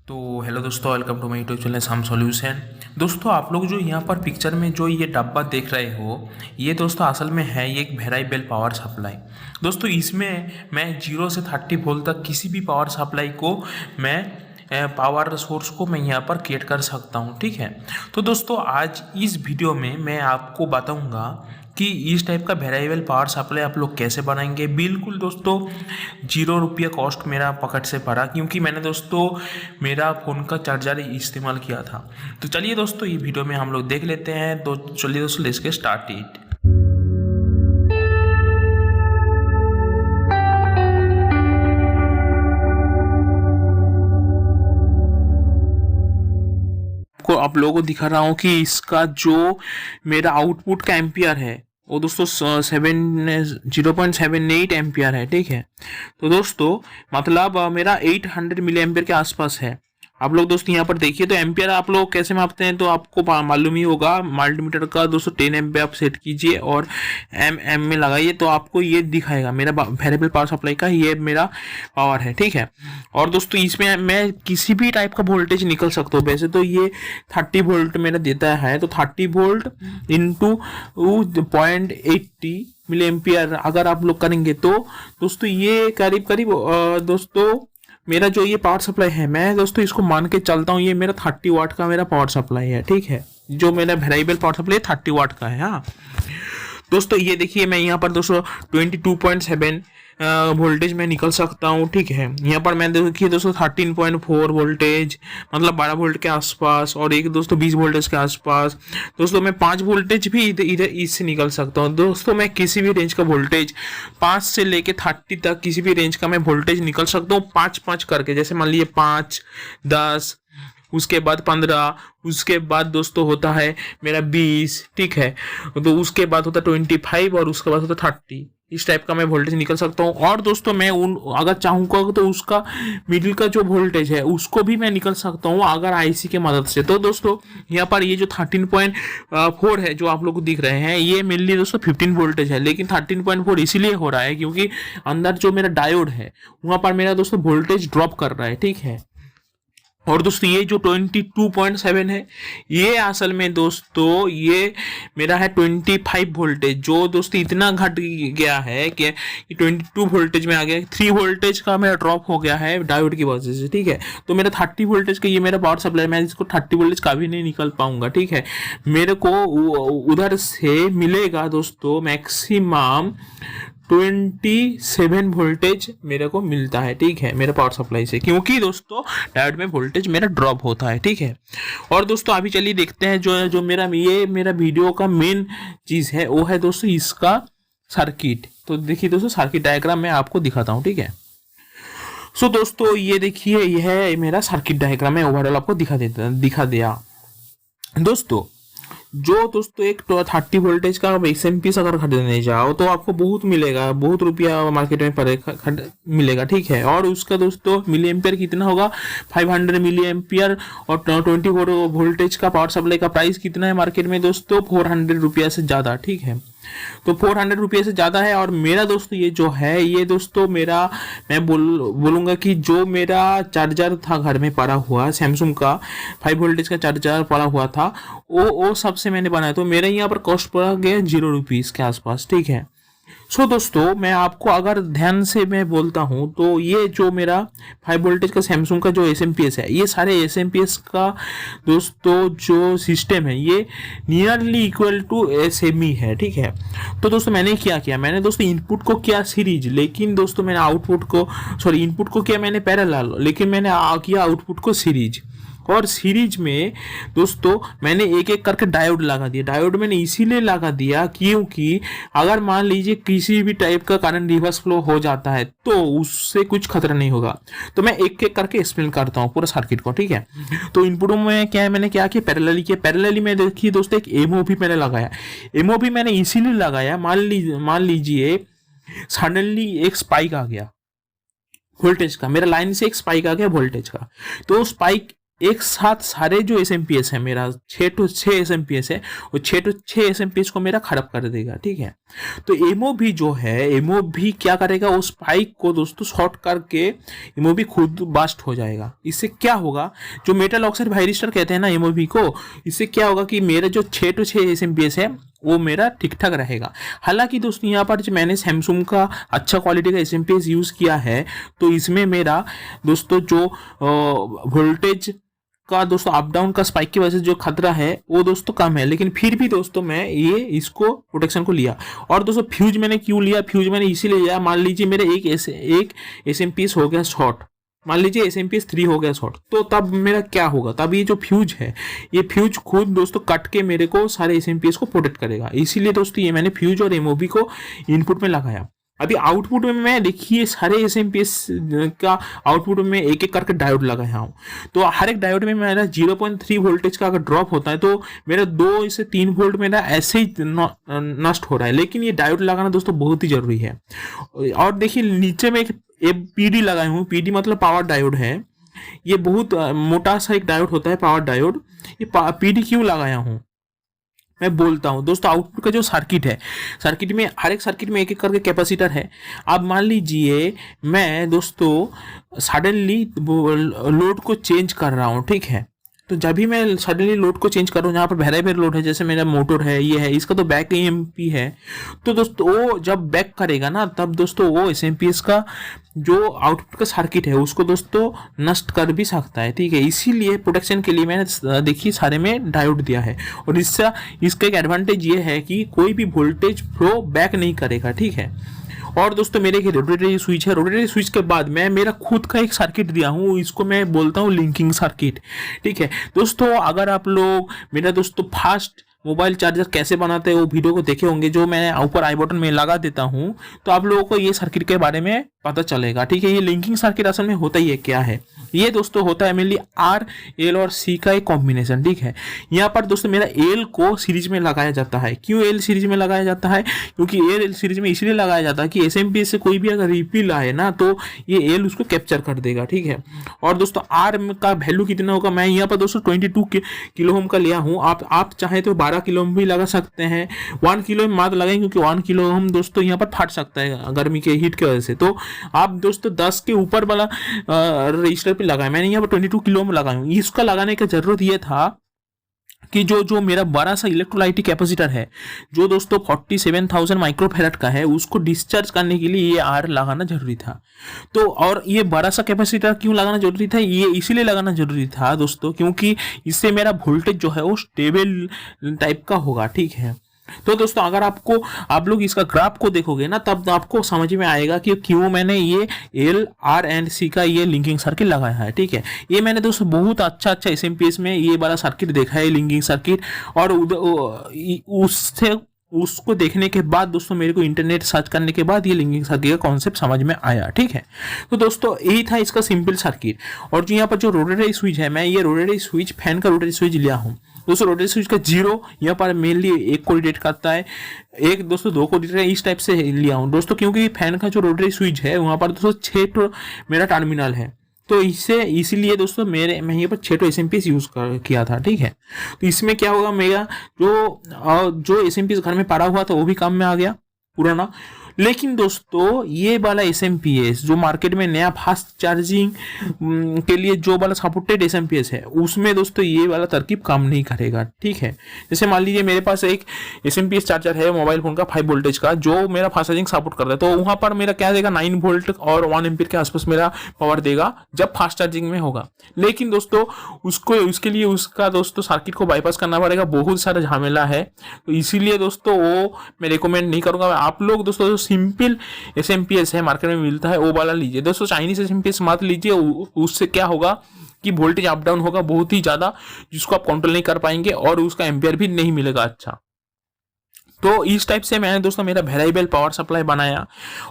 तो हेलो दोस्तों, welcome to my YouTube channel Sham solution. दोस्तों, आप लोग जो यहाँ पर पिक्चर में जो ये डब्बा देख रहे हो, ये दोस्तों असल में है ये एक वेरिएबल पावर सप्लाई। दोस्तों, इसमें मैं 0 से 30 वोल्ट तक किसी भी पावर सप्लाई को मैं पावर सोर्स को मैं यहाँ पर क्रिएट कर सकता हूँ। ठीक है। तो दोस्तों, आज इस वीडियो में मैं आपको बताऊँगा कि इस टाइप का वेरिएबल पावर सप्लाई आप लोग कैसे बनाएंगे। बिल्कुल दोस्तों, 0 रुपया कॉस्ट मेरा पकड़ से पड़ा, क्योंकि मैंने दोस्तों मेरा फ़ोन का चार्जर इस्तेमाल किया था। तो चलिए दोस्तों, ये वीडियो में हम लोग देख लेते हैं। तो चलिए दोस्तों, लेट्स गेट स्टार्टेड। को आप लोगों को दिखा रहा हूँ कि इसका जो मेरा आउटपुट का एम्पियर है वो दोस्तों 0.78 एम्पियर है। ठीक है। तो दोस्तों मतलब मेरा 800 मिली एम्पियर के आसपास है। आप लोग दोस्तों यहाँ पर देखिए, तो एम्पियर आप लोग कैसे मापते हैं तो आपको मालूम ही होगा। मल्टीमीटर का दोस्तों 10 एम्पियर आप सेट कीजिए और एम में लगाइए, तो आपको ये दिखाएगा मेरा वेरिएबल पावर सप्लाई का ये मेरा पावर है। ठीक है। और दोस्तों, इसमें मैं किसी भी टाइप का वोल्टेज निकल सकता हूँ। वैसे तो ये 30 वोल्ट मेरा देता है, तो 30 वोल्ट इंटू 0.80 मिली एम्पियर अगर आप लोग करेंगे तो दोस्तों ये करीब करीब दोस्तों मेरा जो ये पावर सप्लाई है, मैं दोस्तों इसको मान के चलता हूँ ये मेरा 30 वाट का मेरा पावर सप्लाई है। ठीक है। जो मेरा वेरिएबल पावर सप्लाई 30 वाट का है। हाँ दोस्तों, ये देखिए मैं यहाँ पर दोस्तों 22.7 वोल्टेज में निकल सकता हूँ। ठीक है। यहाँ पर मैं देखिए दोस्तों 13.4 वोल्टेज मतलब 12 वोल्ट के आसपास, और एक दोस्तों 20 वोल्टेज के आसपास। दोस्तों मैं 5 वोल्टेज भी इधर इससे निकल सकता हूँ। दोस्तों मैं किसी भी रेंज का वोल्टेज 5 से लेके 30 तक किसी भी रेंज का मैं वोल्टेज निकल सकता हूँ, 5-5 करके। जैसे मान लीजिए 5, 10, उसके बाद 15, उसके बाद दोस्तों होता है मेरा 20। ठीक है। तो उसके बाद होता है 25 और उसके बाद होता है 30। इस टाइप का मैं वोल्टेज निकल सकता हूँ। और दोस्तों मैं अगर चाहूँगा तो उसका मिडिल का जो वोल्टेज है उसको भी मैं निकल सकता हूँ अगर आईसी के मदद से। तो दोस्तों यहाँ पर ये जो 13.4 है जो आप लोग को दिख रहे हैं, ये मेनली दोस्तों 15 वोल्टेज है, लेकिन 13.4 इसीलिए हो रहा है क्योंकि अंदर जो मेरा डायोड है वहाँ पर मेरा दोस्तों वोल्टेज ड्रॉप कर रहा है। ठीक है। और दोस्तों ये जो 22.7 है ये असल में दोस्तों ये मेरा है 25 वोल्टेज, जो दोस्तों इतना घट गया है कि 22 वोल्टेज में आ गया। 3 वोल्टेज का मेरा ड्रॉप हो गया है डायोड की वजह से। ठीक है। तो मेरा 30 वोल्टेज का ये मेरा पावर सप्लाई, मैं इसको 30 वोल्टेज का भी नहीं निकल पाऊंगा। ठीक है। मेरे को उधर से मिलेगा दोस्तों मैक्सिमम 27 वोल्टेज मेरे को मिलता है। ठीक है। मेरे पावर सप्लाई से, क्योंकि दोस्तों डायोड में वोल्टेज मेरा ड्रॉप होता है। ठीक है। और दोस्तों अभी चलिए देखते हैं जो मेरा वीडियो का मेन चीज है वो है दोस्तों इसका सर्किट। तो देखिए दोस्तों, सर्किट डायग्राम मैं आपको दिखाता हूँ। ठीक है। सो दोस्तों ये देखिए, यह है मेरा सर्किट डायग्राम है, ओवरऑल आपको दिखा दिया। दोस्तों एक 30 वोल्टेज का एसएमपीएस अगर खरीदने जाओ तो आपको बहुत मिलेगा, बहुत रुपया मार्केट में मिलेगा। ठीक है। और उसका दोस्तों मिली एम्पियर कितना होगा, 500 मिली एम्पियर। और 20 वोल्टेज का पावर सप्लाई का प्राइस कितना है मार्केट में दोस्तों, 400 रुपया से ज़्यादा। ठीक है। तो 400 रुपये से ज़्यादा है। और मेरा दोस्तों ये जो है ये दोस्तों मेरा मैं बोलूँगा कि जो मेरा चार्जर था घर में पड़ा हुआ सैमसंग का 5 वोल्टेज का चार्जर पड़ा हुआ था, वो सबसे मैंने बनाया। तो मेरे यहाँ पर कॉस्ट पड़ा गया 0 रुपीज़ के आसपास। ठीक है। सो दोस्तों मैं आपको अगर ध्यान से मैं बोलता हूँ तो ये जो मेरा 5 वोल्टेज का सैमसंग का जो एसएमपीएस है, ये सारे एसएमपीएस का दोस्तों जो सिस्टम है ये नियरली इक्वल टू एसएमई है। ठीक है। तो दोस्तों मैंने क्या किया, मैंने दोस्तों इनपुट को किया सीरीज, लेकिन दोस्तों मैंने इनपुट को किया मैंने पैरेलल, लेकिन मैंने किया आउटपुट को सीरीज। और सीरीज में दोस्तों मैंने एक एक करके डायोड लगा दिया। डायोड मैंने इसीलिए लगा दिया क्योंकि अगर मान लीजिए किसी भी टाइप का करंट रिवर्स फ्लो हो जाता है तो उससे कुछ खतरा नहीं होगा। तो मैं एक एक करके एक्सप्लेन करता हूँ पूरा सर्किट को। ठीक है। तो इनपुटों में क्या है, मैंने क्या किया, पैरेलली किया। पैरेलली में देखिए दोस्तों एक एमओवी मैंने लगाया। एमओवी मैंने इसीलिए लगाया, मान लीजिए सडनली एक स्पाइक आ गया वोल्टेज का, मेरा लाइन से एक स्पाइक आ गया वोल्टेज का, तो स्पाइक एक साथ सारे जो एस है मेरा 6 to 6 एस है, वो 6 to 6 एस को मेरा खराब कर देगा, ठीक है। तो एमओ भी जो है, एमओ भी क्या करेगा, उस स्पाइक को दोस्तों शॉर्ट करके एमओ भी खुद बास्ट हो जाएगा। इससे क्या होगा, जो मेटल ऑक्साइड वायरिस्टर कहते हैं ना एमओ भी को, इससे क्या होगा कि मेरा जो 6 to 6 एस है वो मेरा ठीक ठाक रहेगा। हालांकि दोस्तों यहाँ पर जो मैंने सैमसंग का अच्छा क्वालिटी का एस यूज़ किया है, तो इसमें मेरा दोस्तों जो वोल्टेज का दोस्तों अप डाउन का स्पाइक की वजह से जो खतरा है वो दोस्तों कम है, लेकिन फिर भी दोस्तों मैं ये इसको प्रोटेक्शन को लिया। और दोस्तों फ्यूज मैंने क्यों लिया, फ्यूज मैंने इसीलिए लिया, मान लीजिए मेरे एक एस एम पी एस हो गया शॉर्ट, मान लीजिए एस एम पी एस 3 हो गया शॉर्ट, तो तब मेरा क्या होगा, तब ये जो फ्यूज है, ये फ्यूज खुद दोस्तों कट के मेरे को सारे एस एम पी एस को प्रोटेक्ट करेगा। इसीलिए दोस्तों ये मैंने फ्यूज और एमओबी को इनपुट में लगाया। अभी आउटपुट में मैं देखिए सारे एस एम पी एस का आउटपुट में एक एक करके डायोड लगाया हूँ। तो हर एक डायोड में मेरा 0.3 वोल्टेज का अगर ड्रॉप होता है तो मेरा 2 से 3 वोल्ट मेरा ऐसे ही नष्ट हो रहा है, लेकिन ये डायोड लगाना दोस्तों बहुत ही जरूरी है। और देखिए नीचे में एक पीडी लगाया हूँ, पीडी मतलब पावर डायोड है, ये बहुत मोटा सा एक डायोड होता है पावर डायोड। ये पीडी क्यों लगाया हूँ मैं बोलता हूँ दोस्तों। आउटपुट का जो सर्किट है, सर्किट में हर एक सर्किट में एक एक करके कैपेसिटर है। अब मान लीजिए मैं दोस्तों सडनली लोड को चेंज कर रहा हूँ, ठीक है, तो जब भी मैं सडनली लोड को चेंज कर रहा हूँ, यहाँ पर वेरिएबल लोड है, जैसे मेरा मोटर है, ये है, इसका तो बैक ईएमपी है, तो दोस्तों वो जब बैक करेगा ना, तब दोस्तों वो एसएमपीएस का जो आउटपुट का सर्किट है उसको दोस्तों नष्ट कर भी सकता है, ठीक है। इसीलिए प्रोटेक्शन के लिए मैंने देखिए सारे में डायोड दिया है, और इसका एक एडवांटेज ये है कि कोई भी वोल्टेज फ्लो बैक नहीं करेगा, ठीक है। और दोस्तों मेरे एक रोटेटरी स्विच है, रोटेटरी स्विच के बाद मैं मेरा खुद का एक सर्किट दिया हूँ, इसको मैं बोलता हूँ लिंकिंग सर्किट, ठीक है दोस्तों। अगर आप लोग मेरा दोस्तों फास्ट मोबाइल चार्जर कैसे बनाते हैं वो वीडियो को देखे होंगे, जो मैं ऊपर आई बटन में लगा देता हूँ, तो आप लोगों को ये सर्किट के बारे में पता चलेगा, ठीक है। ये लिंकिंग सर्किट असल में होता ही है क्या है, ये दोस्तों होता है मेनली आर एल और सी का एक कॉम्बिनेशन, ठीक है। यहाँ पर दोस्तों मेरा एल को सीरीज में लगाया जाता है। क्यों एल सीरीज में लगाया जाता है, क्योंकि एल सीरीज में इसलिए लगाया जाता है कि एसएमपीएस से कोई भी अगर रिपील आए ना तो ये एल उसको कैप्चर कर देगा, ठीक है। और दोस्तों आर का वैल्यू कितना होगा, मैं यहाँ पर दोस्तों 22 किलो ओम का लिया हूँ, आप चाहे तो 12 किलो ओम भी लगा सकते हैं। 1 किलो ओम मात्र लगाएंगे क्योंकि 1 किलो ओम दोस्तों यहाँ पर फट सकता है गर्मी के हीट की वजह से, तो आप दोस्तों 10 के ऊपर वाला रजिस्टर पे लगाए। मैंने यहाँ पर 22 किलो ओम लगाया हूँ। इसका लगाने का जरूरत ये था कि जो मेरा बड़ा सा इलेक्ट्रोलाइटिक कैपेसिटर है, जो दोस्तों 47,000 माइक्रोफैराड का है, उसको डिस्चार्ज करने के लिए ये आर लगाना जरूरी था। तो और ये बड़ा सा कैपेसिटर क्यों लगाना जरूरी था, ये इसीलिए लगाना जरूरी था दोस्तों क्योंकि इससे मेरा वोल्टेज जो है वो स्टेबल टाइप का होगा, ठीक है। तो दोस्तों अगर आप लोग इसका ग्राफ को देखोगे ना, तब आपको समझ में आएगा कि क्यों मैंने ये एल आर एंड सी का ये लिंकिंग सर्किट लगाया है, ठीक है। ये मैंने दोस्तों बहुत अच्छा एसएमपीएस में ये वाला सर्किट देखा है लिंकिंग सर्किट, और उसको देखने के बाद दोस्तों मेरे को इंटरनेट सर्च करने के बाद ये लिंकिंग सर्किट का कॉन्सेप्ट समझ में आया, ठीक है। तो दोस्तों यही था इसका सिंपल सर्किट। और जो यहाँ पर जो रोटेटरी स्विच है, मैं ये रोटेटरी स्विच फैन का रोटेटरी स्विच लिया हूँ दोस्तों। रोटेटरी स्विच का 0 यहाँ पर मेनली एक को डिटेक्ट करता है, एक दोस्तों 2 को डिटेक्ट, इस टाइप से लिया हूँ दोस्तों, क्योंकि फैन का जो रोटेटरी स्विच है वहाँ पर दोस्तों 6 मेरा टर्मिनल है, तो इसीलिए दोस्तों मैं यहाँ पर 6 एसएमपीएस यूज किया था, ठीक है। तो इसमें क्या होगा, मेरा जो एसएमपीएस घर में पड़ा हुआ था वो भी काम में आ गया पुराना। लेकिन दोस्तों ये वाला एसएमपीएस जो मार्केट में नया फास्ट चार्जिंग के लिए जो वाला सपोर्टेड एसएमपीएस है, उसमें दोस्तों ये वाला तरकीब काम नहीं करेगा, ठीक है। जैसे मान लीजिए मेरे पास एक एसएमपीएस चार्जर है मोबाइल फोन का 5 वोल्टेज का, जो मेरा फास्ट चार्जिंग सपोर्ट कर रहा है, तो वहां पर मेरा क्या देगा 9 वोल्ट और 1 एम्पीयर के आसपास मेरा पावर देगा जब फास्ट चार्जिंग में होगा। लेकिन दोस्तों उसके लिए उसका दोस्तों सर्किट को बाईपास करना पड़ेगा, बहुत सारा झमेला है, तो इसीलिए दोस्तों वो मैं रिकमेंड नहीं करूंगा। आप लोग दोस्तों सिंपल एसएमपीएस है मार्केट में मिलता है वो वाला लीजिए दोस्तों, चाइनीज एसएमपीएस मत लीजिए। उससे क्या होगा कि वोल्टेज अप डाउन होगा बहुत ही ज्यादा, जिसको आप कंट्रोल नहीं कर पाएंगे और उसका एम्पियर भी नहीं मिलेगा अच्छा। तो इस टाइप से मैंने दोस्तों मेरा वेरिएबल पावर सप्लाई बनाया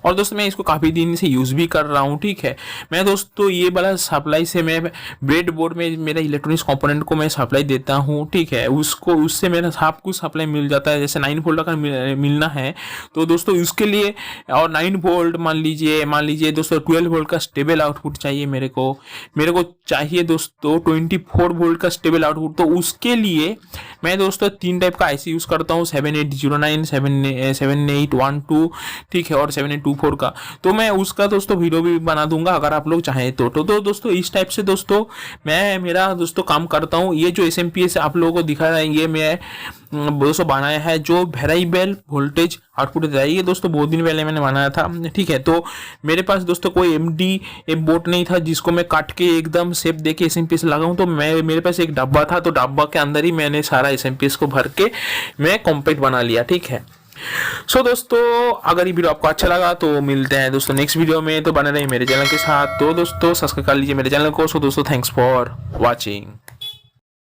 और दोस्तों मैं इसको काफ़ी दिन से यूज़ भी कर रहा हूँ, ठीक है। मैं दोस्तों ये वाला सप्लाई से मैं ब्रेड बोर्ड में मेरा इलेक्ट्रॉनिक्स कंपोनेंट को मैं सप्लाई देता हूँ, ठीक है। उसको उससे मेरा सब कुछ सप्लाई मिल जाता है। जैसे 9 वोल्ट का मिलना है तो दोस्तों उसके लिए, और 9 वोल्ट मान लीजिए दोस्तों 12 वोल्ट का स्टेबल आउटपुट चाहिए मेरे को चाहिए दोस्तों 24 वोल्ट का स्टेबल आउटपुट। तो उसके लिए मैं दोस्तों 3 टाइप का आईसी यूज़ करता हूँ, 7809, 7812, ठीक है, और 7824 का। तो मैं उसका दोस्तों वीडियो भी बना दूंगा अगर आप लोग चाहें तो दोस्तों इस टाइप से दोस्तों मैं मेरा दोस्तों काम करता हूँ। ये जो एसएमपीएस आप लोगों को दिखा रहा है ये मैं दोस्तों बनाया है, जो वेरिएबल वोल्टेज आउटपुट देता है। ये दोस्तों बहुत दिन पहले मैंने बनाया था, ठीक है। तो मेरे पास दोस्तों कोई एमडी बोर्ड नहीं था जिसको मैं काट के एकदम शेप दे के एसएमपीएस लगाऊं। तो मेरे पास एक डब्बा था, तो डब्बा के अंदर ही मैंने सारा एसएमपीएस को भर के मैं कॉम्पैक्ट बना लिया, ठीक है। सो दोस्तों अगर ये वीडियो आपको अच्छा लगा तो मिलते हैं दोस्तों नेक्स्ट वीडियो में। तो बने रहिए मेरे चैनल के साथ। तो दोस्तों सब्सक्राइब कर लीजिए मेरे चैनल को। सो दोस्तों थैंक्स फॉर वॉचिंग।